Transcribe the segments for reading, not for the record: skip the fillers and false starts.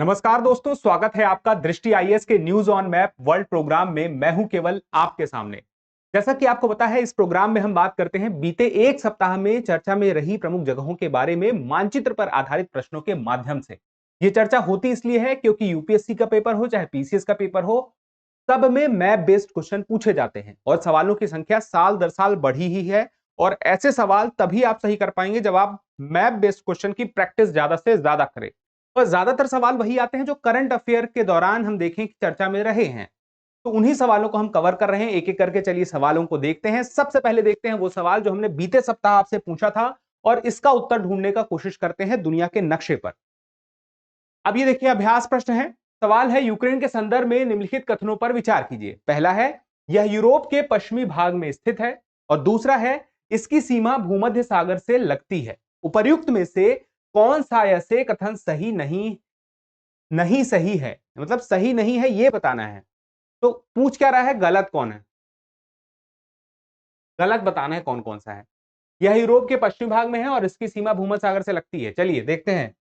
नमस्कार दोस्तों, स्वागत है आपका दृष्टि आईएएस के news on map world program में। मैं हूं केवल आपके सामने। जैसा कि आपको पता है, इस प्रोग्राम में हम बात करते हैं बीते एक सप्ताह में चर्चा में रही प्रमुख जगहों के बारे में मानचित्र पर आधारित प्रश्नों के माध्यम से। ये चर्चा होती इसलिए है क्योंकि यूपीएससी का पेपर हो चाहे पीसीएस का पेपर हो, सब में मैप बेस्ड क्वेश्चन पूछे जाते हैं और सवालों की संख्या साल दर साल बढ़ी ही है। और ऐसे सवाल तभी आप सही कर पाएंगे जब आप मैप बेस्ड क्वेश्चन की प्रैक्टिस ज्यादा से ज्यादा करें। और ज्यादातर सवाल वही आते हैं जो करंट अफेयर के दौरान हम देखें कि चर्चा में रहे हैं। तो उन्हीं सवालों को हम कवर कर रहे हैं एक एक करके। चलिए सवालों को देखते हैं। सबसे पहले देखते हैं वो सवाल जो हमने बीते सप्ताह आपसे पूछा था और इसका उत्तर ढूंढने का कोशिश करते हैं दुनिया के नक्शे पर। अब ये देखिए, अभ्यास प्रश्न है। सवाल है, यूक्रेन के संदर्भ में निम्नलिखित कथनों पर विचार कीजिए। पहला है, यह यूरोप के पश्चिमी भाग में स्थित है। और दूसरा है, इसकी सीमा भूमध्य सागर से लगती है। उपर्युक्त में से कौन सा ऐसे कथन सही नहीं सही है, मतलब सही नहीं है ये बताना है। तो पूछ क्या रहा है, गलत कौन है, गलत बताना है कौन कौन सा है। यह यूरोप के पश्चिमी भाग में है और इसकी सीमा भूमध्य सागर से लगती है। चलिए देखते हैं।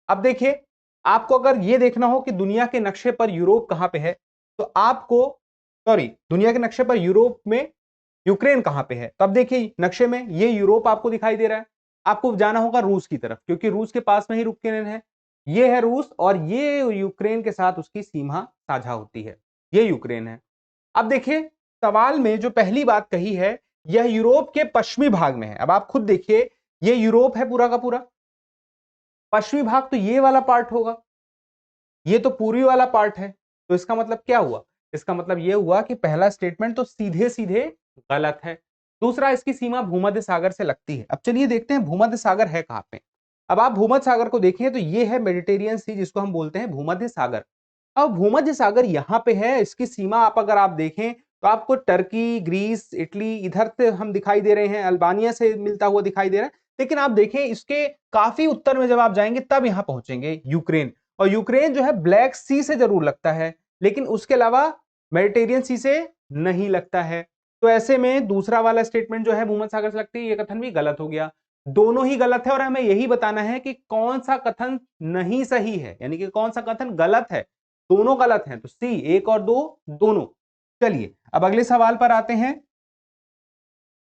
अब देखिए, आपको अगर यह देखना हो कि दुनिया के नक्शे पर यूरोप कहां पे है, तो आपको दुनिया के नक्शे पर यूरोप में यूक्रेन कहां पे है। तो अब देखिए नक्शे में ये यूरोप आपको दिखाई दे रहा है। आपको जाना होगा रूस की तरफ, क्योंकि रूस के पास में ही यूक्रेन है। ये है रूस और ये यूक्रेन के साथ उसकी सीमा साझा होती है। ये यूक्रेन है। अब देखिए, सवाल में जो पहली बात कही है, यह यूरोप के पश्चिमी भाग में है। अब आप खुद देखिए, ये यूरोप है पूरा का पूरा। पश्चिमी भाग तो ये वाला पार्ट होगा, ये तो पूर्वी वाला पार्ट है। तो इसका मतलब क्या हुआ, इसका मतलब यह हुआ कि पहला स्टेटमेंट तो सीधे सीधे गलत है। दूसरा, इसकी सीमा भूमध्य सागर से लगती है। अब चलिए देखते हैं भूमध्य सागर है कहां पे। अब आप भूमध्य सागर को देखें तो ये है मेडिटेरियन सी, जिसको हम बोलते हैं भूमध्य सागर। अब भूमध्य सागर यहां पे है। इसकी सीमा आप अगर आप देखें तो आपको टर्की, ग्रीस, इटली इधर से हम दिखाई दे रहे हैं, अल्बानिया से मिलता हुआ दिखाई दे रहा है। लेकिन आप देखें इसके काफी उत्तर में जब आप जाएंगे तब यहां पहुंचेंगे यूक्रेन। और यूक्रेन जो है ब्लैक सी से जरूर लगता है, लेकिन उसके अलावा मेडिटेरियन सी से नहीं लगता है। तो ऐसे में दूसरा वाला स्टेटमेंट जो है भूमध्य सागर से लगती है, ये कथन भी गलत हो गया। दोनों ही गलत है और हमें यही बताना है कि कौन सा कथन नहीं सही है, यानी कि कौन सा कथन गलत है। दोनों गलत हैं, तो सी, एक और दो दोनों। चलिए अब अगले सवाल पर आते हैं।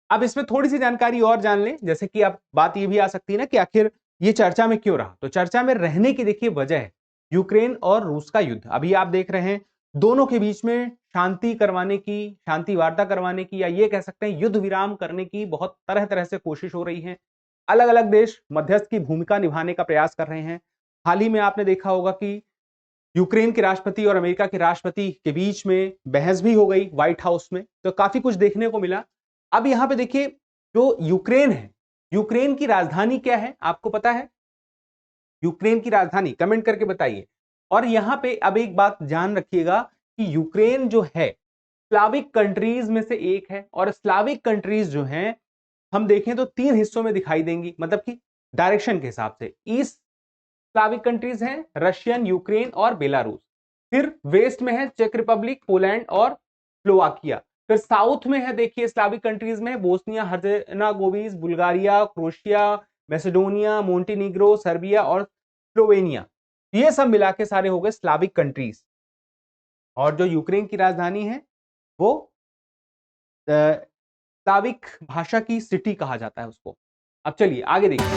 अब इसमें थोड़ी सी जानकारी और जान लें, जैसे कि अब बात ये भी आ सकती है ना कि आखिर ये चर्चा में क्यों रहा। तो चर्चा में रहने की देखिए वजह है यूक्रेन और रूस का युद्ध। अभी आप देख रहे हैं दोनों के बीच में शांति करवाने की, शांति वार्ता करवाने की, या ये कह सकते हैं युद्ध विराम करने की बहुत तरह तरह से कोशिश हो रही है। अलग अलग देश मध्यस्थ की भूमिका निभाने का प्रयास कर रहे हैं। हाल ही में आपने देखा होगा कि यूक्रेन के राष्ट्रपति और अमेरिका के राष्ट्रपति के बीच में बहस भी हो गई व्हाइट हाउस में। तो काफी कुछ देखने को मिला। अब यहां पे देखिए, जो यूक्रेन है, यूक्रेन की राजधानी क्या है आपको पता है? यूक्रेन की राजधानी कमेंट करके बताइए। और यहां पे अब एक बात जान रखिएगा कि यूक्रेन जो है स्लाविक कंट्रीज में से एक है। और स्लाविक कंट्रीज जो हैं हम देखें तो तीन हिस्सों में दिखाई देंगी, मतलब कि डायरेक्शन के हिसाब से। ईस्ट स्लाविक कंट्रीज हैं रशियन, यूक्रेन और बेलारूस। फिर वेस्ट में है चेक रिपब्लिक, पोलैंड और स्लोवाकिया। फिर साउथ में है देखिए स्लाविक कंट्रीज में Bosnia Herzegovina, Bulgaria, Croatia, Macedonia, Montenegro, Serbia और स्लोवेनिया। ये सब मिला के सारे हो गए स्लाविक कंट्रीज। और जो यूक्रेन की राजधानी है वो स्लाविक भाषा की सिटी कहा जाता है उसको। अब चलिए आगे देखिए।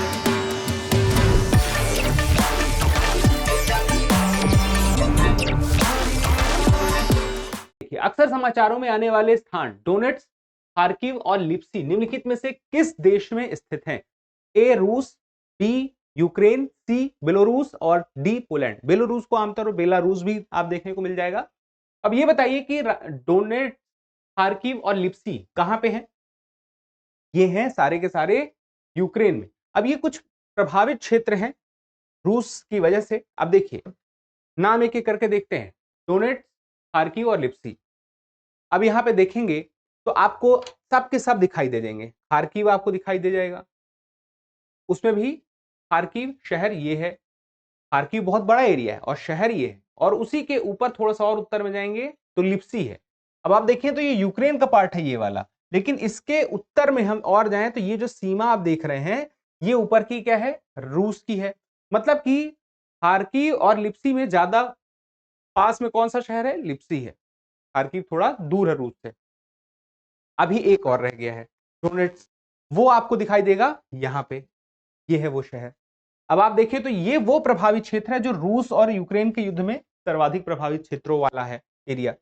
अक्सर समाचारों में आने वाले स्थान डोनेट्स, खार्किव और लिप्सी निम्नलिखित में से किस देश में स्थित हैं? ए रूस, बी यूक्रेन, सी बेलारूस और डी पोलैंड। बेलारूस को आमतौर पर बेलारूस भी आप देखने को मिल जाएगा। अब ये बताइए कि डोनेट्स, खार्किव और लिप्सी कहां पे हैं? ये हैं सारे के सारे यूक्रेन में। अब ये कुछ प्रभावित क्षेत्र हैं रूस की वजह से। अब देखिए नाम एक एक करके देखते हैं। डोनेट्स, खार्किव और लिप्सी। अब यहां पे देखेंगे तो आपको सब के सब दिखाई दे देंगे। खार्किव आपको दिखाई दे जाएगा, उसमें भी खार्किव शहर ये है। खार्किव बहुत बड़ा एरिया है और शहर ये है। और उसी के ऊपर थोड़ा सा और उत्तर में जाएंगे तो लिप्सी है। अब आप देखें तो ये यूक्रेन का पार्ट है ये वाला, लेकिन इसके उत्तर में हम और जाएं तो ये जो सीमा आप देख रहे हैं ये ऊपर की क्या है, रूस की है। मतलब कि खार्किव और लिप्सी में ज्यादा पास में कौन सा शहर है? लिप्सी है। खार्किव थोड़ा दूर है रूस से। अभी एक और रह गया है डोनेट्स्क, वो आपको दिखाई देगा यहाँ पे, ये है वो शहर। अब आप देखिए तो ये वो प्रभावित क्षेत्र है जो रूस और यूक्रेन के युद्ध में सर्वाधिक प्रभावित क्षेत्रों वाला है एरिया।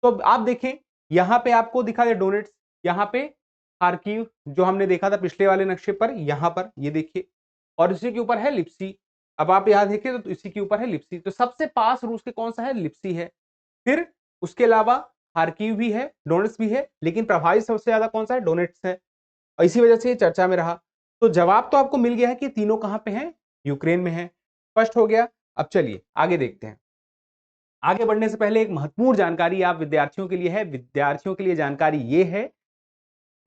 तो आप देखें यहां पे आपको दिखा दे डोनेट्स, यहां पे खार्किव जो हमने देखा था पिछले वाले नक्शे पर, यहां पर ये देखिए, और इसी के ऊपर है लिप्सी। अब आप यहां देखिए तो इसी के ऊपर है लिप्सी, तो सबसे पास रूस के कौन सा है? लिप्सी है। फिर उसके अलावा खार्किव भी है, डोनेट्स्क भी है, लेकिन प्रभावित सबसे ज्यादा कौन सा है? डोनेट्स्क है, और इसी वजह से ये चर्चा में रहा। तो जवाब तो आपको मिल गया है कि तीनों कहां पे हैं? यूक्रेन में है। स्पष्ट हो गया। अब चलिए आगे देखते हैं। आगे बढ़ने से पहले एक महत्वपूर्ण जानकारी आप विद्यार्थियों के लिए है। विद्यार्थियों के लिए जानकारी ये है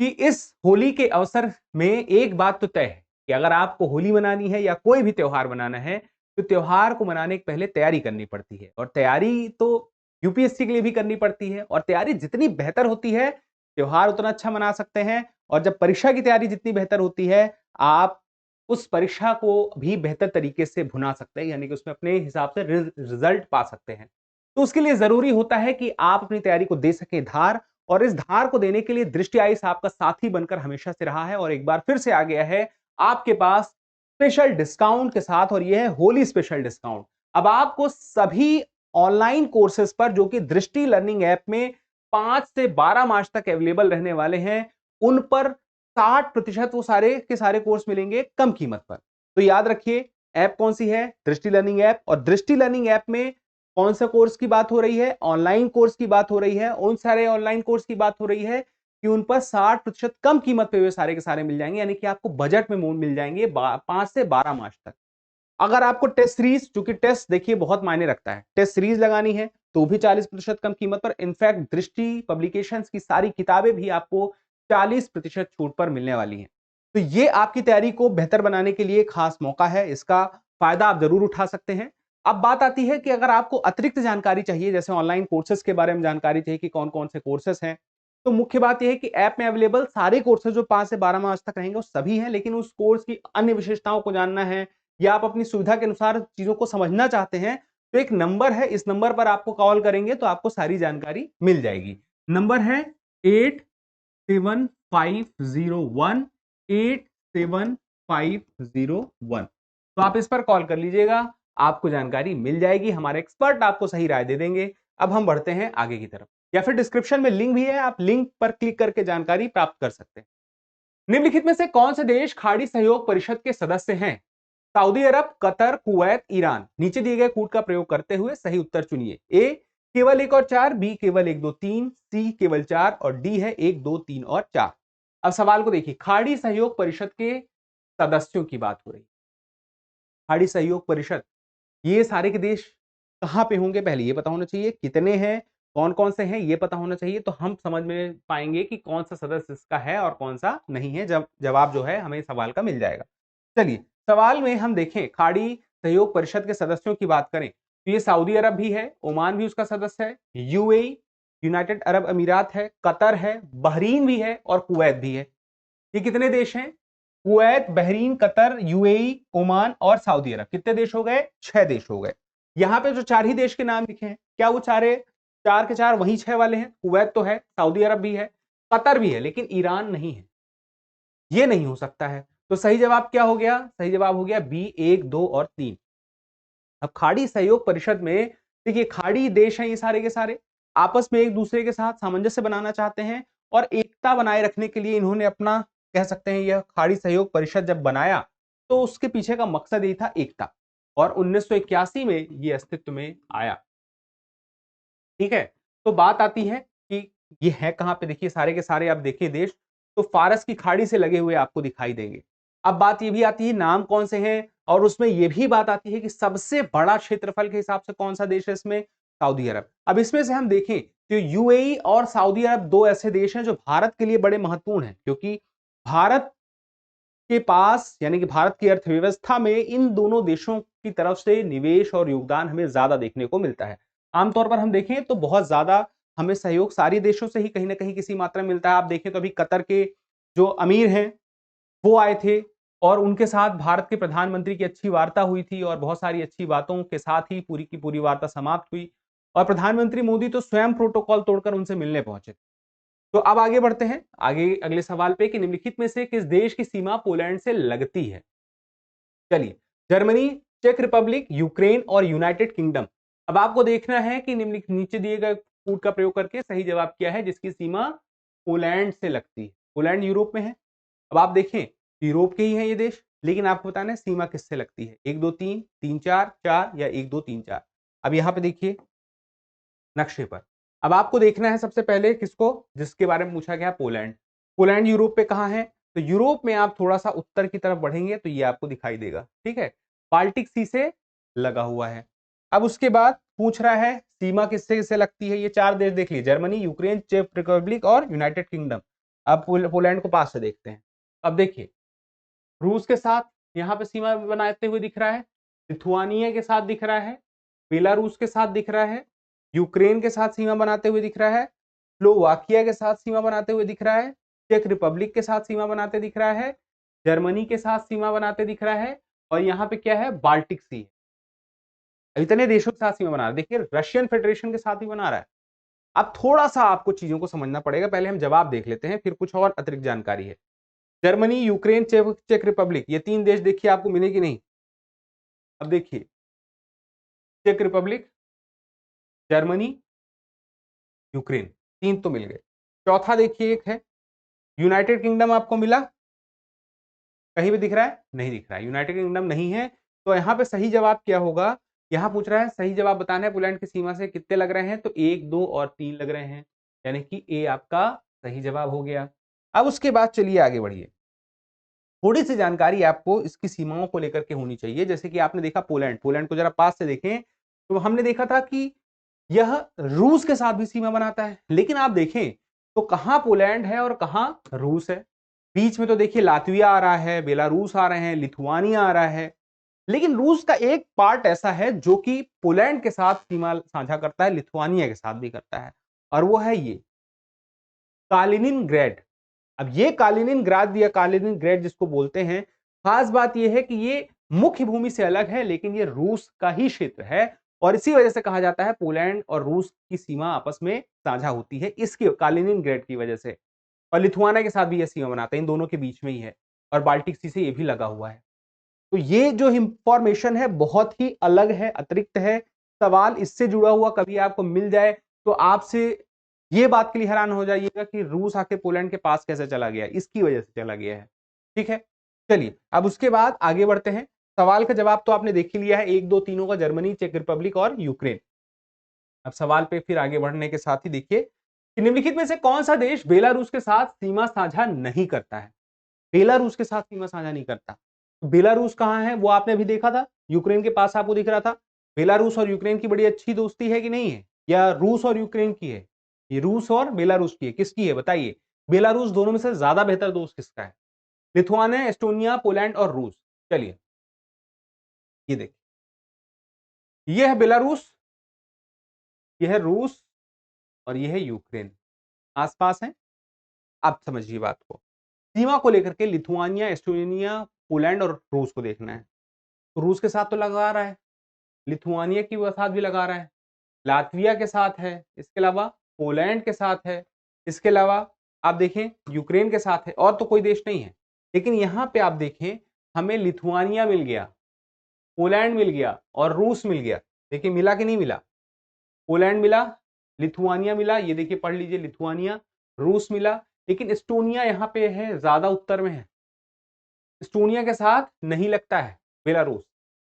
कि इस होली के अवसर में एक बात तो तय है कि अगर आपको होली मनानी है या कोई भी त्योहार मनाना है तो त्योहार को मनाने के पहले तैयारी करनी पड़ती है, और तैयारी तो यूपीएससी के लिए भी करनी पड़ती है, और तैयारी जितनी बेहतर होती है त्योहार उतना अच्छा मना सकते हैं। और जब परीक्षा की तैयारी जितनी बेहतर होती है आप उस परीक्षा को भी बेहतर तरीके से भुना सकते हैं, यानी कि उसमें अपने हिसाब से रिजल्ट पा सकते हैं। तो उसके लिए जरूरी होता है कि आप अपनी तैयारी को दे सकें धार, और इस धार को देने के लिए दृष्टि आइस आपका साथी बनकर हमेशा से रहा है, और एक बार फिर से आ गया है आपके पास स्पेशल डिस्काउंट के साथ, और यह है होली स्पेशल डिस्काउंट। अब आपको सभी ऑनलाइन कोर्सेज पर जो कि दृष्टि लर्निंग ऐप में 5 से 12 मार्च तक अवेलेबल रहने वाले हैं, उन पर 60% वो सारे के सारे कोर्स मिलेंगे कम कीमत पर। तो याद रखिए ऐप कौन सी है? दृष्टि लर्निंग ऐप। और दृष्टि लर्निंग ऐप में कौन सा कोर्स की बात हो रही है? ऑनलाइन कोर्स की बात हो रही है। उन सारे ऑनलाइन कोर्स की बात हो रही है कि उन पर 60% कम कीमत पे वे सारे के सारे मिल जाएंगे, यानी कि आपको बजट में मिल जाएंगे 5 से 12 मार्च तक। अगर आपको टेस्ट सीरीज, चूंकि टेस्ट देखिए बहुत मायने रखता है, टेस्ट सीरीज लगानी है तो भी 40% कम कीमत पर। इनफैक्ट दृष्टि पब्लिकेशंस की सारी किताबें भी आपको 40% छूट पर मिलने वाली हैं। तो ये आपकी तैयारी को बेहतर बनाने के लिए खास मौका है, इसका फायदा आप जरूर उठा सकते हैं। अब बात आती है कि अगर आपको अतिरिक्त जानकारी चाहिए, जैसे ऑनलाइन कोर्सेज के बारे में जानकारी चाहिए कि कौन कौन से कोर्सेज हैं, तो मुख्य बात यह है कि ऐप में अवेलेबल सारे कोर्सेज जो 5 से 12 मार्च तक रहेंगे वो सभी हैं, लेकिन उस कोर्स की अन्य विशेषताओं को जानना है या आप अपनी सुविधा के अनुसार चीजों को समझना चाहते हैं, तो एक नंबर है, इस नंबर पर आपको कॉल करेंगे तो आपको सारी जानकारी मिल जाएगी। नंबर है 8750187501। तो आप इस पर कॉल कर लीजिएगा, आपको जानकारी मिल जाएगी, हमारे एक्सपर्ट आपको सही राय दे देंगे। अब हम बढ़ते हैं आगे की तरफ, या फिर डिस्क्रिप्शन में लिंक भी है, आप लिंक पर क्लिक करके जानकारी प्राप्त कर सकते हैं। निम्नलिखित में से कौन से देश खाड़ी सहयोग परिषद के सदस्य हैं? सऊदी अरब, कतर, कुवैत, ईरान। नीचे दिए गए कूट का प्रयोग करते हुए सही उत्तर चुनिए। ए केवल 1 और 4, बी केवल 1 2 3, सी केवल 4, और डी है 1 2 3 और 4। अब सवाल को देखिए, खाड़ी सहयोग परिषद के सदस्यों की बात हो रही है। खाड़ी सहयोग परिषद, ये सारे के देश कहां पे होंगे पहले ये पता होना चाहिए, कितने हैं, कौन कौन से हैं ये पता होना चाहिए, तो हम समझ में पाएंगे कि कौन सा सदस्य इसका है और कौन सा नहीं है। जब जवाब जो है हमें सवाल का मिल जाएगा। चलिए सवाल में हम देखें, खाड़ी सहयोग परिषद के सदस्यों की बात करें तो ये सऊदी अरब भी है, ओमान भी उसका सदस्य है, यूएई यूनाइटेड अरब अमीरात है, कतर है, बहरीन भी है और कुवैत भी है। ये कितने देश हैं? Kuwait, Bahrain, Qatar, UAE, Oman और सऊदी अरब। कितने देश हो गए? 6 देश हो गए। यहां पे जो 4 ही देश के नाम लिखे हैं, क्या वो चारे 4 के 4 वही 6 वाले हैं? कुवैत तो है, सऊदी अरब भी है, कतर भी है, लेकिन ईरान नहीं है। ये नहीं हो सकता है। तो सही जवाब क्या हो गया? सही जवाब हो गया बी 1 2 और 3। अब खाड़ी सहयोग परिषद में देखिए, खाड़ी देश हैं ये सारे के सारे, आपस में एक दूसरे के साथ सामंजस्य बनाना चाहते हैं, और एकता बनाए रखने के लिए इन्होंने अपना, कह सकते हैं यह खाड़ी सहयोग परिषद जब बनाया तो उसके पीछे का मकसद यही था, एकता। और 1981 में ये अस्तित्व में आया। ठीक है, तो बात आती है कि ये है कहां पे, देखिए सारे के सारे आप देखिए देश तो फारस की खाड़ी से लगे हुए आपको दिखाई देंगे। अब बात ये भी आती है नाम कौन से हैं, और उसमें ये भी बात आती है कि सबसे बड़ा क्षेत्रफल के हिसाब से कौन सा देश है इसमें? सऊदी अरब। अब इसमें से हम देखें तो यूएई और सऊदी अरब दो ऐसे देश हैं जो भारत के लिए बड़े महत्वपूर्ण हैं, क्योंकि भारत के पास, यानी कि भारत की अर्थव्यवस्था में इन दोनों देशों की तरफ से निवेश और योगदान हमें ज्यादा देखने को मिलता है। आमतौर पर हम देखें तो बहुत ज्यादा हमें सहयोग सारे देशों से ही कहीं ना कहीं किसी मात्रा में मिलता है। आप देखें तो अभी कतर के जो अमीर हैं वो आए थे और उनके साथ भारत के प्रधानमंत्री की अच्छी वार्ता हुई थी और बहुत सारी अच्छी बातों के साथ ही पूरी की पूरी वार्ता समाप्त हुई और प्रधानमंत्री मोदी तो स्वयं प्रोटोकॉल तोड़कर उनसे मिलने पहुंचे। तो अब आगे बढ़ते हैं आगे अगले सवाल पे कि निम्नलिखित में से किस देश की सीमा पोलैंड से लगती है। चलिए, जर्मनी, चेक रिपब्लिक, यूक्रेन और यूनाइटेड किंगडम। अब आपको देखना है कि निम्नलिखित नीचे दिए गए कूट का प्रयोग करके सही जवाब क्या है जिसकी सीमा पोलैंड से लगती है। पोलैंड यूरोप में है। अब आप देखें यूरोप के ही है ये देश, लेकिन आपको बताना है सीमा किससे लगती है, 1 2 3 3 4 4 या 1 2 3 4। अब यहाँ पे देखिए नक्शे पर, अब आपको देखना है सबसे पहले किसको, जिसके बारे में पूछा गया पोलैंड। पोलैंड यूरोप पे कहाँ है, तो यूरोप में आप थोड़ा सा उत्तर की तरफ बढ़ेंगे तो ये आपको दिखाई देगा, ठीक है, बाल्टिक सी से लगा हुआ है। अब उसके बाद पूछ रहा है सीमा किससे किससे लगती है, ये 4 देश देख लीजिए, जर्मनी, यूक्रेन, चेक रिपब्लिक और यूनाइटेड किंगडम। अब पोलैंड को पास से देखते हैं। अब देखिए रूस के साथ यहाँ पे सीमा बनाते हुए दिख रहा है, लिथुआनिया के साथ दिख रहा है, बेलारूस के साथ दिख रहा है, यूक्रेन के साथ सीमा बनाते हुए दिख रहा है, स्लोवाकिया के साथ सीमा बनाते हुए दिख रहा है, चेक रिपब्लिक के साथ सीमा बनाते दिख रहा है, जर्मनी के साथ सीमा बनाते दिख रहा है और यहाँ पे क्या है बाल्टिक सी है। इतने देशों के साथ सीमा बना रहा है। देखिए रशियन फेडरेशन के साथ भी बना रहा है। अब थोड़ा सा आपको चीजों को समझना पड़ेगा, पहले हम जवाब देख लेते हैं फिर कुछ और अतिरिक्त जानकारी है। जर्मनी, यूक्रेन, चेक रिपब्लिक, ये 3 देश देखिए आपको मिले कि नहीं। अब देखिए चेक रिपब्लिक, जर्मनी, यूक्रेन, 3 तो मिल गए। चौथा देखिए एक है यूनाइटेड किंगडम, आपको मिला कहीं भी दिख रहा है, नहीं दिख रहा है, यूनाइटेड किंगडम नहीं है। तो यहाँ पे सही जवाब क्या होगा, यहाँ पूछ रहा है सही जवाब बताना है पोलैंड की सीमा से कितने लग रहे हैं, तो 1 2 और 3 लग रहे हैं, यानी कि ए आपका सही जवाब हो गया। अब उसके बाद चलिए आगे बढ़िए, थोड़ी सी जानकारी आपको इसकी सीमाओं को लेकर के होनी चाहिए। जैसे कि आपने देखा पोलैंड, पोलैंड को जरा पास से देखें तो हमने देखा था कि यह रूस के साथ भी सीमा बनाता है, लेकिन आप देखें तो कहां पोलैंड है और कहां रूस है। बीच में तो देखिए लातविया आ रहा है, बेलारूस आ रहे हैं, लिथुआनिया आ रहा है, लेकिन रूस का एक पार्ट ऐसा है जो कि पोलैंड के साथ सीमा साझा करता है, लिथुआनिया के साथ भी करता है, और वो है ये कालिनिनग्रैड। अब ये कालिनिनग्राद या कालिनिनग्रैड जिसको बोलते हैं, खास बात यह है कि ये मुख्य भूमि से अलग है, लेकिन ये रूस का ही क्षेत्र है और इसी वजह से कहा जाता है पोलैंड और रूस की सीमा आपस में साझा होती है, इसकी कालिनिनग्रैड की वजह से। और लिथुआनिया के साथ भी ये सीमा बनाते हैं, इन दोनों के बीच में ही है और बाल्टिक सी से ये भी लगा हुआ है। तो ये जो इंफॉर्मेशन है बहुत ही अलग है, अतिरिक्त है। सवाल इससे जुड़ा हुआ कभी आपको मिल जाए तो आपसे ये बात के लिए हैरान हो जाइएगा कि रूस आके पोलैंड के पास कैसे चला गया, इसकी वजह से चला गया है, ठीक है। चलिए अब उसके बाद आगे बढ़ते हैं। सवाल का जवाब तो आपने देख ही लिया है, 1 2 तीनों का, जर्मनी, चेक रिपब्लिक और यूक्रेन। अब सवाल पे फिर आगे बढ़ने के साथ ही देखिए कि निम्नलिखित में से कौन सा देश बेलारूस के साथ सीमा साझा नहीं करता है। बेलारूस के साथ सीमा साझा नहीं करता, बेलारूस कहां है वो आपने अभी देखा था, यूक्रेन के पास आपको दिख रहा था। बेलारूस और यूक्रेन की बड़ी अच्छी दोस्ती है कि नहीं है, या रूस और यूक्रेन की है, ये रूस और बेलारूस की है, किसकी है बताइए। बेलारूस दोनों में से ज्यादा बेहतर दोस्त किसका है, लिथुआनिया, एस्टोनिया, पोलैंड और रूस। चलिए ये देखिए, ये है बेलारूस, ये है रूस और ये है यूक्रेन, आसपास है। आप समझिए बात को, सीमा को लेकर के लिथुआनिया, एस्टोनिया, पोलैंड और रूस को देखना है। तो रूस के साथ तो लगा रहा है, लिथुआनिया के साथ भी लगा रहा है, लातविया के साथ है, इसके अलावा पोलैंड के साथ है, इसके अलावा आप देखें यूक्रेन के साथ है, और तो कोई देश नहीं है। लेकिन यहाँ पे आप देखें हमें लिथुआनिया मिल गया, पोलैंड मिल गया और रूस मिल गया। देखिए मिला कि नहीं मिला, पोलैंड मिला, लिथुआनिया मिला, ये देखिए पढ़ लीजिए लिथुआनिया, रूस मिला, लेकिन एस्टोनिया यहाँ पे है, ज्यादा उत्तर में है, एस्टोनिया के साथ नहीं लगता है बेलारूस।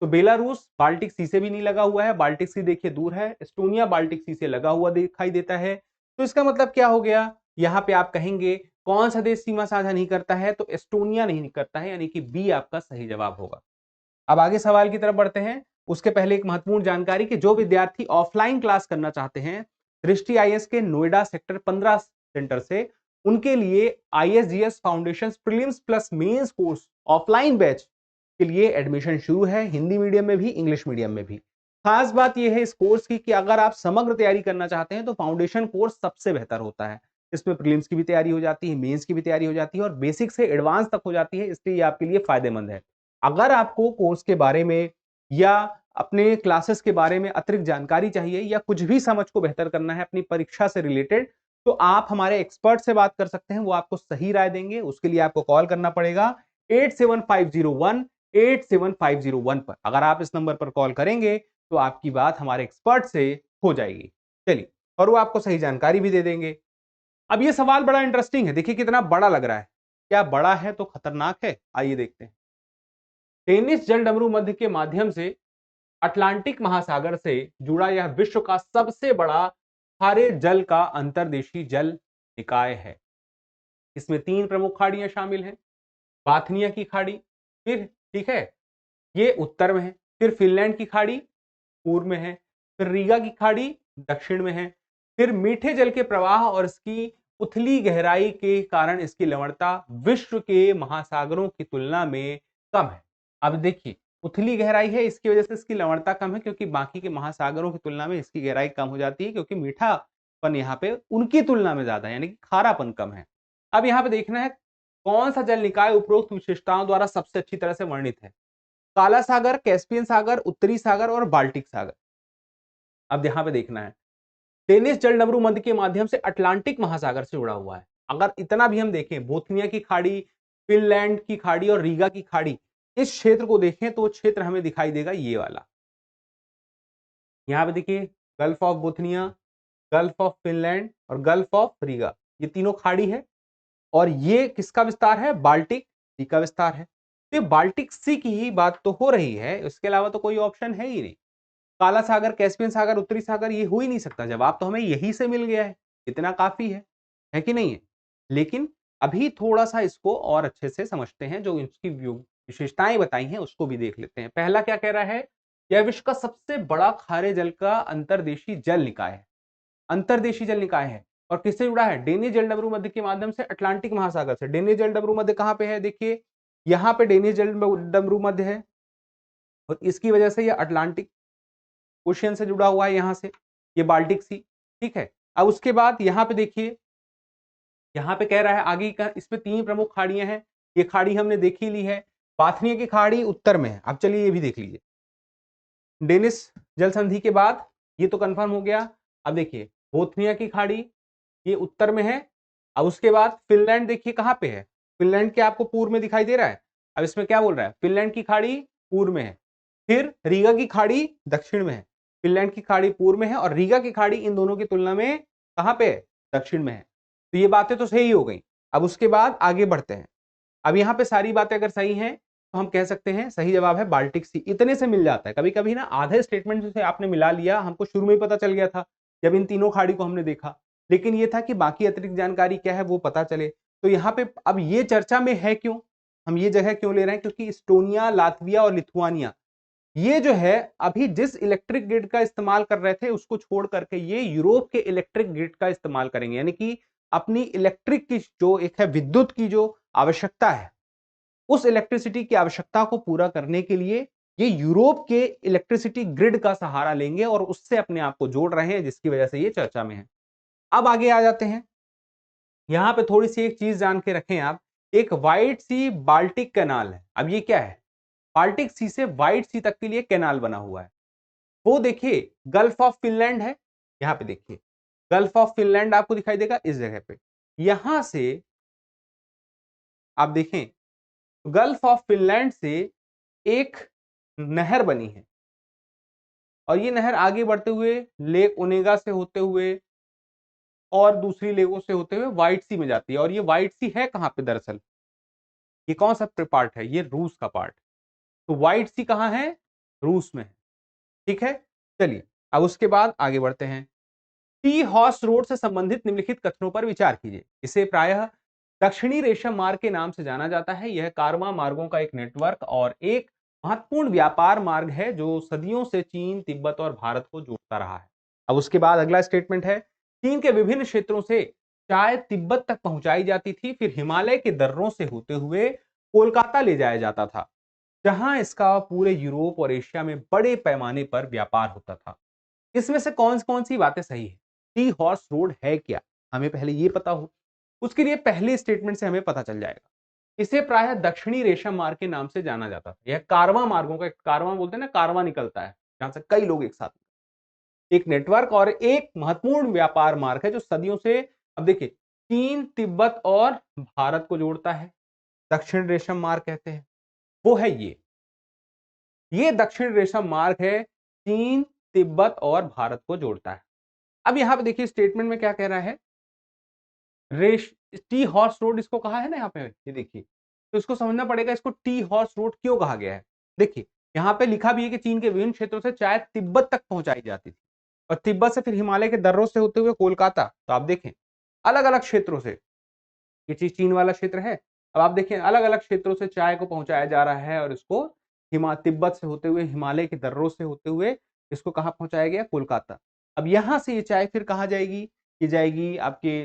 तो बेलारूस बाल्टिक सी से भी नहीं लगा हुआ है, बाल्टिक सी देखिए दूर है, एस्टोनिया बाल्टिक सी से लगा हुआ दिखाई देता है। तो इसका मतलब क्या हो गया, यहाँ पे आप कहेंगे कौन सा देश सीमा साझा नहीं करता है, तो एस्टोनिया नहीं करता है, यानी कि बी आपका सही जवाब होगा। अब आगे सवाल की तरफ बढ़ते हैं, उसके पहले एक महत्वपूर्ण जानकारी कि जो विद्यार्थी ऑफलाइन क्लास करना चाहते हैं दृष्टि आईएएस के नोएडा सेक्टर 15 सेंटर से, उनके लिए ISGS foundation prelims plus mains course offline batch के लिए एडमिशन शुरू है, हिंदी मीडियम में भी, इंग्लिश मीडियम में भी। खास बात यह है इस कोर्स की कि अगर आप समग्र तैयारी करना चाहते हैं तो फाउंडेशन कोर्स सबसे बेहतर होता है। इसमें प्रीलिम्स की भी तैयारी हो जाती है, मेंस की भी तैयारी हो जाती है और बेसिक से एडवांस तक हो जाती है, इसलिए ये आपके लिए फायदेमंद है। अगर आपको कोर्स के बारे में या अपने क्लासेस के बारे में अतिरिक्त जानकारी चाहिए या कुछ भी समझ को बेहतर करना है अपनी परीक्षा से रिलेटेड, तो आप हमारे एक्सपर्ट से बात कर सकते हैं, वो आपको सही राय देंगे। उसके लिए आपको कॉल करना पड़ेगा 8750187501 पर। अगर आप इस नंबर पर कॉल करेंगे तो आपकी बात हमारे एक्सपर्ट से हो जाएगी। चलिए, और वो आपको सही जानकारी भी दे देंगे। अब ये सवाल बड़ा इंटरेस्टिंग है, देखिए कितना बड़ा लग रहा है। क्या बड़ा है तो खतरनाक है? आइए देखते हैं। टेनिस जल डमरू मध्य के माध्यम से अटलांटिक महासागर से जुड़ा यह विश्व का सबसे बड़ा खारे जल का अंतर्देशीय जल निकाय है। इसमें 3 प्रमुख खाड़ियां शामिल हैं। बाथनिया की खाड़ी, फिर ठीक है, ये उत्तर में है। फिर फिनलैंड की खाड़ी पूर्व में है। फिर रीगा की खाड़ी दक्षिण में है। फिर मीठे जल के प्रवाह और इसकी उथली गहराई के कारण इसकी लवणता विश्व के महासागरों की तुलना में कम है। अब देखिए, उथली गहराई है, इसकी वजह से इसकी लवणता कम है, क्योंकि बाकी के महासागरों की तुलना में इसकी गहराई कम हो जाती है, क्योंकि मीठापन यहाँ पे उनकी तुलना में ज्यादा है, यानी कि खारापन कम है। अब यहाँ पे देखना है कौन सा जल निकाय उपरोक्त विशेषताओं द्वारा सबसे अच्छी तरह से वर्णित है। काला सागर, कैस्पियन सागर, उत्तरी सागर और बाल्टिक सागर। अब यहां पे देखना है, टेनिस जल डमरू मध्य के माध्यम से अटलांटिक महासागर से जुड़ा हुआ है। अगर इतना भी हम देखें, बोथनिया की खाड़ी, फिनलैंड की खाड़ी और रीगा की खाड़ी, इस क्षेत्र को देखें तो क्षेत्र हमें दिखाई देगा ये वाला। यहां पे देखिए, gulf of Bothnia, gulf of Finland और गल्फ ऑफ रीगा, ये तीनों खाड़ी है। और ये किसका विस्तार है? बाल्टिक सी का विस्तार है। तो बाल्टिक सी की ही बात तो हो रही है, इसके अलावा तो कोई ऑप्शन है ही नहीं। काला सागर, कैस्पियन सागर, उत्तरी सागर, ये हो ही नहीं सकता। जवाब तो हमें यही से मिल गया है, इतना काफी है कि नहीं है? लेकिन अभी थोड़ा सा इसको और अच्छे से समझते हैं, जो इसकी विशेषताएं बताई हैं उसको भी देख लेते हैं। पहला क्या कह रहा है? यह विश्व का सबसे बड़ा खारे जल का अंतर्देशीय जल निकाय है। अंतर्देशीय जल निकाय है और किससे जुड़ा है? डेनी जल डमरू मध्य के माध्यम से अटलांटिक महासागर से। डेनी जल डमरू मध्य कहां पे है? देखिए, यहां पे डेनी जल डमरू मध्य है और इसकी वजह से यह अटलांटिक ओशियन से जुड़ा हुआ है, यहां से ये बाल्टिक सी। ठीक है, अब उसके बाद यहां पे देखिए, यहां पे कह रहा है आगे का, इसमें 3 प्रमुख खाड़ियां हैं। ये खाड़ी हमने देख ही ली है। पाथनिया की खाड़ी उत्तर में है। अब चलिए ये भी देख लीजिए, डेनिस जल संधि के बाद ये तो कंफर्म हो गया। अब देखिए, बोथनिया की खाड़ी ये उत्तर में है। अब उसके बाद फिनलैंड देखिए कहां पे है? फिनलैंड के आपको पूर्व में दिखाई दे रहा है। अब इसमें क्या बोल रहा है? फिनलैंड की खाड़ी पूर्व में है। फिर रीगा की खाड़ी दक्षिण में है। फिनलैंड की खाड़ी पूर्व में है और रीगा की खाड़ी इन दोनों की तुलना में कहां पे है? दक्षिण में है। तो ये बातें तो सही हो गई। अब उसके बाद आगे बढ़ते हैं। अब यहाँ पे सारी बातें अगर सही हैं तो हम कह सकते हैं सही जवाब है बाल्टिक सी। इतने से मिल जाता है। कभी कभी ना आधे स्टेटमेंट से आपने मिला लिया, हमको शुरू में ही पता चल गया था जब इन तीनों खाड़ी को हमने देखा, लेकिन ये था कि बाकी अतिरिक्त जानकारी क्या है वो पता चले। तो यहाँ पे अब ये चर्चा में है क्यों, हम ये जगह क्यों ले रहे हैं? क्योंकि इस्टोनिया, लातविया और लिथुआनिया, ये जो है अभी जिस इलेक्ट्रिक ग्रिड का इस्तेमाल कर रहे थे उसको छोड़ करके ये यूरोप के इलेक्ट्रिक ग्रिड का इस्तेमाल करेंगे। यानी कि अपनी इलेक्ट्रिक की जो एक है विद्युत की जो आवश्यकता है, उस इलेक्ट्रिसिटी की आवश्यकता को पूरा करने के लिए ये यूरोप के इलेक्ट्रिसिटी ग्रिड का सहारा लेंगे और उससे अपने आप को जोड़ रहे हैं, जिसकी वजह से ये चर्चा में है। अब आगे आ जाते हैं। यहां पे थोड़ी सी एक चीज जान के रखें आप, एक व्हाइट सी बाल्टिक कैनाल है। अब ये क्या है? बाल्टिक सी से व्हाइट सी तक के लिए कैनाल बना हुआ है। वो देखिए गल्फ ऑफ फिनलैंड है। यहां पे देखिए, गल्फ ऑफ फिनलैंड आपको दिखाई देगा इस जगह पे। यहां से आप देखें, गल्फ ऑफ फिनलैंड से एक नहर बनी है और ये नहर आगे बढ़ते हुए लेक ओनेगा से होते हुए और दूसरी लेगों से होते हुए व्हाइट सी में जाती है। और ये व्हाइट सी है कहां पे? दरअसल ये कौन सा पार्ट है? ये रूस का पार्ट। तो व्हाइट सी कहां है? रूस में है। ठीक है, चलिए अब उसके बाद आगे बढ़ते हैं। टी हॉर्स रोड से संबंधित निम्नलिखित कथनों पर विचार कीजिए। इसे प्रायः दक्षिणी रेशम मार्ग के नाम से जाना जाता है। यह कारवां मार्गों का एक नेटवर्क और एक महत्वपूर्ण व्यापार मार्ग है जो सदियों से चीन, तिब्बत और भारत को जोड़ता रहा है। अब उसके बाद अगला स्टेटमेंट है, चीन के विभिन्न क्षेत्रों से चाय तिब्बत तक पहुंचाई जाती थी, फिर हिमालय के दर्रों से होते हुए कोलकाता ले जाया जाता था, जहां इसका पूरे यूरोप और एशिया में बड़े पैमाने पर व्यापार होता था। इसमें से कौन कौन सी बातें सही है? टी हॉर्स रोड है क्या? हमें पहले ये पता हो। उसके लिए पहले स्टेटमेंट से हमें पता चल जाएगा। इसे प्रायः दक्षिणी रेशम मार्ग के नाम से जाना जाता था। यह कारवां मार्गों का, कारवां बोलते हैं ना, कारवां निकलता है जहां से कई लोग एक साथ, एक नेटवर्क और एक महत्वपूर्ण व्यापार मार्ग है जो सदियों से, अब देखिए, चीन, तिब्बत और भारत को जोड़ता है। दक्षिण रेशम मार्ग कहते हैं, वो है ये दक्षिण रेशम मार्ग है, चीन, तिब्बत और भारत को जोड़ता है। अब यहां पे देखिए स्टेटमेंट में क्या कह रहा है, रेश टी हॉर्स रोड इसको कहा है ना यहाँ पे, ये देखिए, तो इसको समझना पड़ेगा इसको टी हॉर्स रोड क्यों कहा गया है। देखिए यहाँ पे लिखा भी है कि चीन के विभिन्न क्षेत्रों से चाय तिब्बत तक पहुंचाई जाती थी और तिब्बत से फिर हिमालय के दर्रों से होते हुए कोलकाता। तो आप देखें अलग अलग क्षेत्रों से, ये चीज चीन वाला क्षेत्र है, अब आप देखें अलग अलग क्षेत्रों से चाय को पहुंचाया जा रहा है और इसको तिब्बत से होते हुए, हिमालय के दर्रों से होते हुए इसको कहाँ पहुंचाया गया, कोलकाता। अब यहां से ये चाय फिर कहाँ जाएगी, ये जाएगी आपके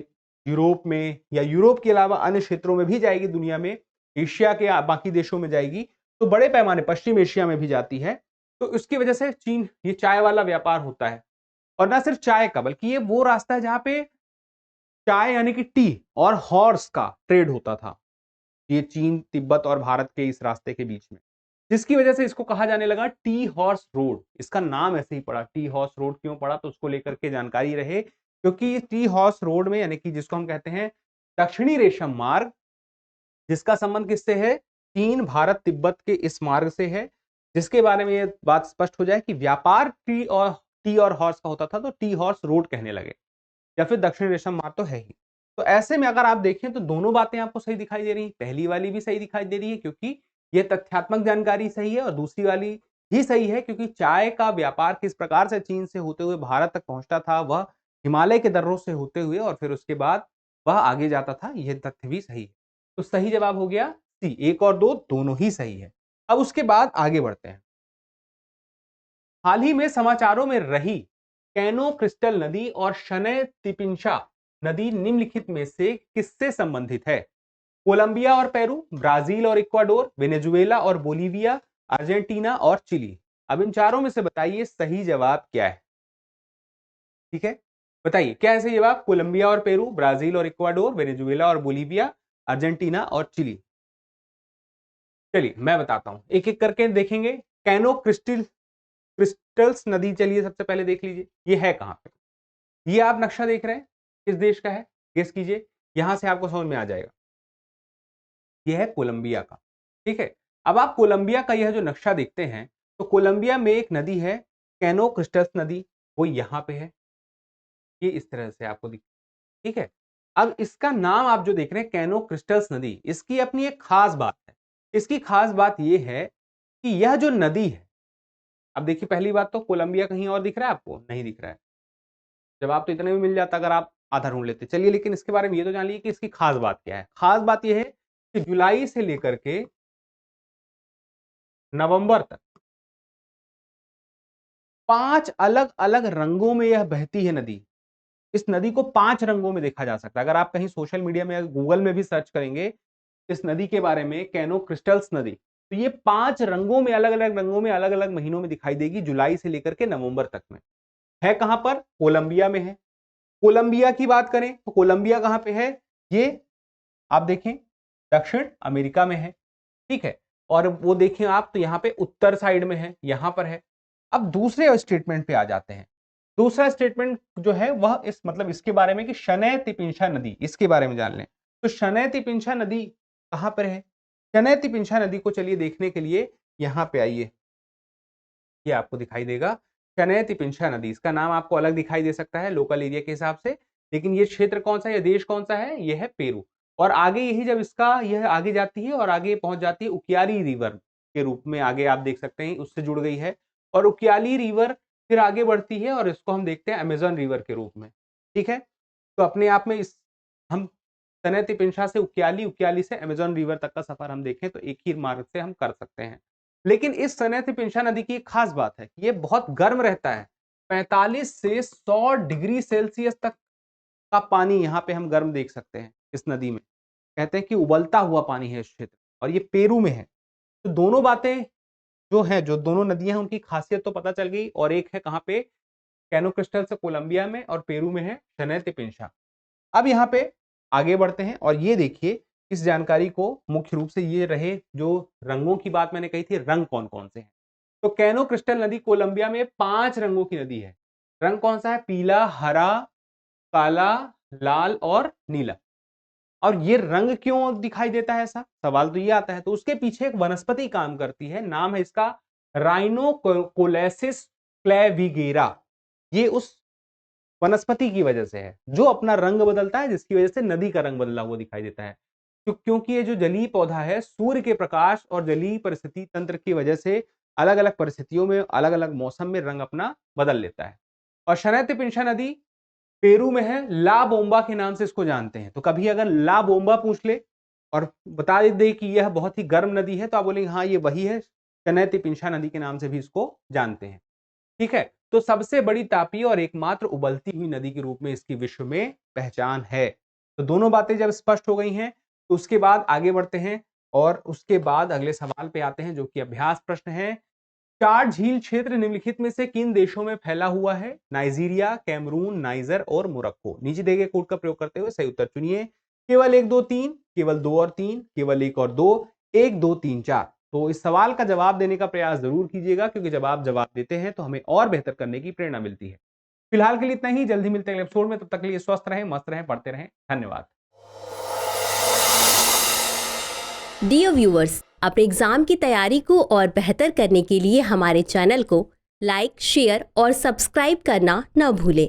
यूरोप में, या यूरोप के अलावा अन्य क्षेत्रों में भी जाएगी, दुनिया में, एशिया के बाकी देशों में जाएगी, तो बड़े पैमाने पश्चिम एशिया में भी जाती है। तो इसकी वजह से चीन, ये चाय वाला व्यापार होता है। और ना सिर्फ चाय का, बल्कि ये वो रास्ता है जहां पे चाय यानी कि टी और हॉर्स का ट्रेड होता था, ये चीन, तिब्बत और भारत के इस रास्ते के बीच में, जिसकी वजह से इसको कहा जाने लगा टी हॉर्स रोड। इसका नाम ऐसे ही पड़ा, टी हॉर्स रोड क्यों पड़ा, तो उसको लेकर के जानकारी रहे, क्योंकि टी हॉर्स रोड में, यानी कि जिसको हम कहते हैं दक्षिणी रेशम मार्ग, जिसका संबंध किससे है, चीन, भारत, तिब्बत के इस मार्ग से है, जिसके बारे में ये बात स्पष्ट हो जाए कि व्यापार टी और हॉर्स का होता था, तो टी हॉर्स रोड कहने लगे, या फिर दक्षिण रेशम मार्ग तो है ही। तो ऐसे में अगर आप देखें तो दोनों बातें आपको सही दिखाई दे रही हैं, पहली वाली भी सही दिखाई दे रही है क्योंकि ये तथ्यात्मक जानकारी सही है, और दूसरी वाली भी सही है क्योंकि चाय का व्यापार किस प्रकार से चीन से होते हुए भारत तक पहुंचता था, वह हिमालय के दर्रों से होते हुए और फिर उसके बाद वह आगे जाता था, यह तथ्य भी सही है। तो सही जवाब हो गया सी, 1 और 2 दोनों ही सही है। अब उसके बाद आगे बढ़ते हैं। हाल ही में समाचारों में रही कैनो क्रिस्टल नदी और शनय तिपिंशा नदी निम्नलिखित में से किससे संबंधित है? कोलंबिया और पेरू, ब्राजील और इक्वाडोर, वेनेजुएला और बोलीविया, अर्जेंटीना और चिली। अब इन चारों में से बताइए सही जवाब क्या है। ठीक है, बताइए क्या है सही जवाब? कोलंबिया और पेरू, ब्राजील और इक्वाडोर, वेनेजुएला और बोलीविया, अर्जेंटीना और चिली। चलिए मैं बताता हूं, एक एक करके देखेंगे। कैनो क्रिस्टल्स नदी, चलिए सबसे पहले देख लीजिए ये है कहां पे। ये आप नक्शा देख रहे हैं, किस देश का है, गेस कीजिए, यहां से आपको समझ में आ जाएगा। ये है कोलंबिया का। ठीक है, अब आप कोलंबिया का यह जो नक्शा देखते हैं, तो कोलंबिया में एक नदी है कैनो क्रिस्टल्स नदी, वो यहां पे है, ये इस तरह से आपको दिख, ठीक है। अब इसका नाम आप जो देख रहे हैं कैनो क्रिस्टल्स नदी, इसकी अपनी एक खास बात है। इसकी खास बात यह है कि यह जो नदी है, अब देखिए पहली बात तो कोलंबिया कहीं और दिख रहा है आपको, नहीं दिख रहा है। जवाब तो इतने में मिल जाता अगर आप आधा ढूंढ लेते। चलिए लेकिन इसके बारे में ये तो जान लीजिए कि इसकी खास बात क्या है। खास बात यह है कि जुलाई से लेकर के नवंबर तक 5 अलग अलग रंगों में यह बहती है नदी। इस नदी को 5 रंगों में देखा जा सकता है। अगर आप कहीं सोशल मीडिया में या गूगल में भी सर्च करेंगे इस नदी के बारे में, कैनो क्रिस्टल्स नदी, तो ये 5 रंगों में, अलग अलग रंगों में, अलग अलग महीनों में दिखाई देगी, जुलाई से लेकर के नवंबर तक में। है कहां पर? कोलंबिया में है। कोलंबिया की बात करें तो कोलंबिया कहां पे है? ये आप देखें दक्षिण अमेरिका में है। ठीक है, और वो देखें आप तो यहाँ पे उत्तर साइड में है, यहां पर है। अब दूसरे स्टेटमेंट पे आ जाते हैं। दूसरा स्टेटमेंट जो है वह इस मतलब इसके बारे में कि शनय तिपिंशा नदी, इसके बारे में जान लें। तो शनय तिपिंशा नदी कहां पर है? शनय तिपिंशा नदी को चलिए देखने के लिए यहां पे आइए, ये आपको दिखाई देगा शनय तिपिंशा नदी। इसका नाम आपको अलग दिखाई दे सकता है लोकल एरिया के हिसाब से, लेकिन ये क्षेत्र कौन सा है, देश कौन सा है? ये है पेरू। और आगे यही जब इसका यह आगे जाती है और आगे पहुंच जाती है उकियारी रिवर के रूप में, आगे आप देख सकते हैं उससे जुड़ गई है, और उकियाली रिवर फिर आगे बढ़ती है और इसको हम देखते हैं अमेजन रिवर के रूप में। ठीक है, तो अपने आप में इस हम शनय तिपिंशा से उकियाली, उकियाली से अमेजन रिवर तक का सफर हम देखें तो एक ही मार्ग से हम कर सकते हैं। लेकिन इस शनय तिपिंशा नदी की एक खास बात है कि ये बहुत गर्म रहता है। 45 से 100 डिग्री सेल्सियस तक का पानी यहाँ पे हम गर्म देख सकते हैं इस नदी में। कहते हैं कि उबलता हुआ पानी है इस क्षेत्र, और ये पेरू में है। तो दोनों बातें जो हैं, जो दोनों नदियां हैं, उनकी खासियत तो पता चल गई। और एक है कहाँ पे, कैनो क्रिस्टल से कोलंबिया में, और पेरू में है शनय तिपिंशा। अब यहाँ पे आगे बढ़ते हैं और ये देखिए इस जानकारी को मुख्य रूप से ये रहे जो रंगों की बात मैंने कही थी, रंग कौन कौन से हैं। तो कैनो क्रिस्टल नदी कोलंबिया में 5 रंगों की नदी है। रंग कौन सा है? पीला, हरा, काला, लाल और नीला। और ये रंग क्यों दिखाई देता है ऐसा? सवाल तो ये आता है। तो उसके पीछे एक वनस्पति काम करती है, नाम है इसका राइनोकोलेसिस क्लेविगेरा। ये उस वनस्पति की वजह से है जो अपना रंग बदलता है, जिसकी वजह से नदी का रंग बदला हुआ दिखाई देता है। क्योंकि ये जो जलीय पौधा है सूर्य के प्रकाश और जलीय परिस्थिति तंत्र की वजह से अलग अलग परिस्थितियों में अलग अलग मौसम में रंग अपना बदल लेता है। और शनैत्य पिंशा नदी पेरू में है, ला बोम्बा के नाम से इसको जानते हैं। तो कभी अगर ला बोम्बा पूछ ले और बता दे कि यह बहुत ही गर्म नदी है तो आप बोलेंगे हाँ ये वही है, शनैत्य पिंशा नदी के नाम से भी इसको जानते हैं। ठीक है, तो सबसे बड़ी तापीय और एकमात्र उबलती हुई नदी के रूप में इसकी विश्व में पहचान है। तो दोनों बातें जब स्पष्ट हो गई हैं तो उसके बाद आगे बढ़ते हैं और उसके बाद अगले सवाल पे आते हैं जो कि अभ्यास प्रश्न है। चाड झील क्षेत्र निम्नलिखित में से किन देशों में फैला हुआ है? नाइजीरिया, कैमरून, नाइजर और मोरक्को। नीचे दिए गए कोड का प्रयोग करते हुए सही उत्तर चुनिए। केवल 1 2 3, केवल 2 और 3, केवल 1 और 2, 1 2 3 4। तो इस सवाल का जवाब देने का प्रयास जरूर कीजिएगा क्योंकि जब आप जवाब देते हैं तो हमें और बेहतर करने की प्रेरणा मिलती है। फिलहाल के लिए इतना ही, जल्दी मिलते हैं अगले एपिसोड में। तब तक के लिए स्वस्थ रहें, मस्त रहें, पढ़ते रहें। धन्यवाद। डियर व्यूअर्स, अपने एग्जाम की तैयारी को और बेहतर करने के लिए हमारे चैनल को लाइक, शेयर और सब्सक्राइब करना न भूलें।